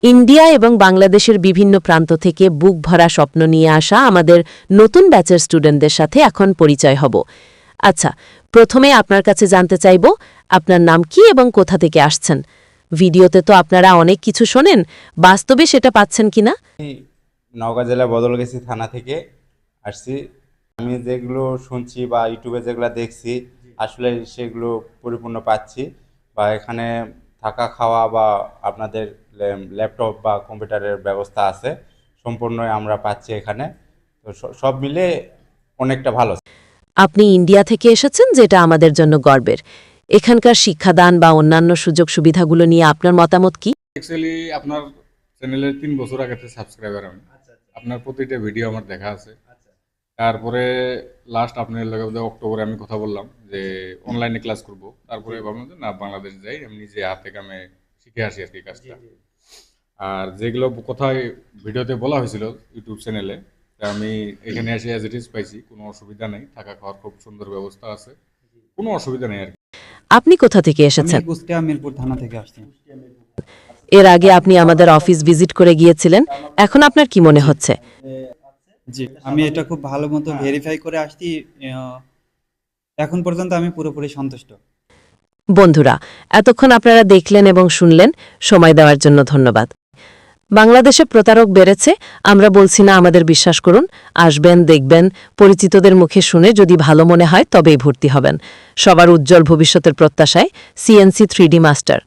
India এবং বাংলাদেশের বিভিন্ন প্রান্ত থেকে বুক ভরা স্বপ্ন নিয়ে আসা আমাদের নতুন ব্যাচের স্টুডেন্টদের সাথে এখন পরিচয় হব। আচ্ছা, প্রথমে আপনার কাছে জানতে চাইব আপনার নাম কি এবং কোথা থেকে আসছেন। ভিডিওতে তো আপনারা অনেক কিছু শোনেন, বাস্তবে সেটা পাচ্ছেন কিনা? নওগাঁ জেলা বদলগাছি থানা থেকে আসছি। আমি যেগুলো শুনছি বা ইউটিউবে যেগুলো দেখছি আসলে সেগুলো পরিপূর্ণ পাচ্ছি, বা এখানে থাকা খাওয়া বা আপনাদের ল্যাপটপ বা কম্পিউটারের ব্যবস্থা আছে, সম্পূর্ণই আমরা পাচ্ছি এখানে। তো সব মিলে অনেকটা ভালো। আপনি ইন্ডিয়া থেকে এসেছেন, যেটা আমাদের জন্য গর্বের। এখানকার শিক্ষাদান বা অন্যান্য সুযোগ সুবিধাগুলো নিয়ে আপনার মতামত কি? অ্যাকচুয়ালি আপনার চ্যানেলের 3 বছর আগে থেকে সাবস্ক্রাইবার আমি। আপনার প্রতিটা ভিডিও আমার দেখা আছে। তারপরে লাস্ট আপনার লগে অক্টোবরে আমি কথা বললাম যে অনলাইনে ক্লাস করব। তারপরে ভাবলাম যে না, বাংলাদেশ যাই, আমি নিজে হাতে কামে শিখে আসি আর কি কাজটা। আর যেগুলো কোথায় ভিডিওতে বলা হয়েছিল ইউটিউব চ্যানেলে, আমি এখানে এসে অ্যাজ ইট ইজ পাইছি। কোনো অসুবিধা নেই, থাকা খাওয়ার খুব সুন্দর ব্যবস্থা আছে, কোনো অসুবিধা নেই আর কি। আপনি কোথা থেকে এসেছেন? আমি কুষ্টিয়া মিরপুর থানা থেকে আসছি। এর আগে আপনি আমাদের অফিস ভিজিট করে গিয়েছিলেন, এখন আপনার কি মনে হচ্ছে? জি, আমি এটা খুব ভালো মতো ভেরিফাই করে আসছি। এখন পর্যন্ত আমি পুরোপুরি সন্তুষ্ট। বন্ধুরা, এতক্ষণ আপনারা দেখলেন এবং শুনলেন, সময় দেওয়ার জন্য ধন্যবাদ। বাংলাদেশে প্রতারক বেড়েছে, আমরা বলছি না, আমাদের বিশ্বাস করুন। আসবেন, দেখবেন, পরিচিতদের মুখে শুনে যদি ভালো মনে হয় তবেই ভর্তি হবেন। সবার উজ্জ্বল ভবিষ্যতের প্রত্যাশায় CNC 3D মাস্টার।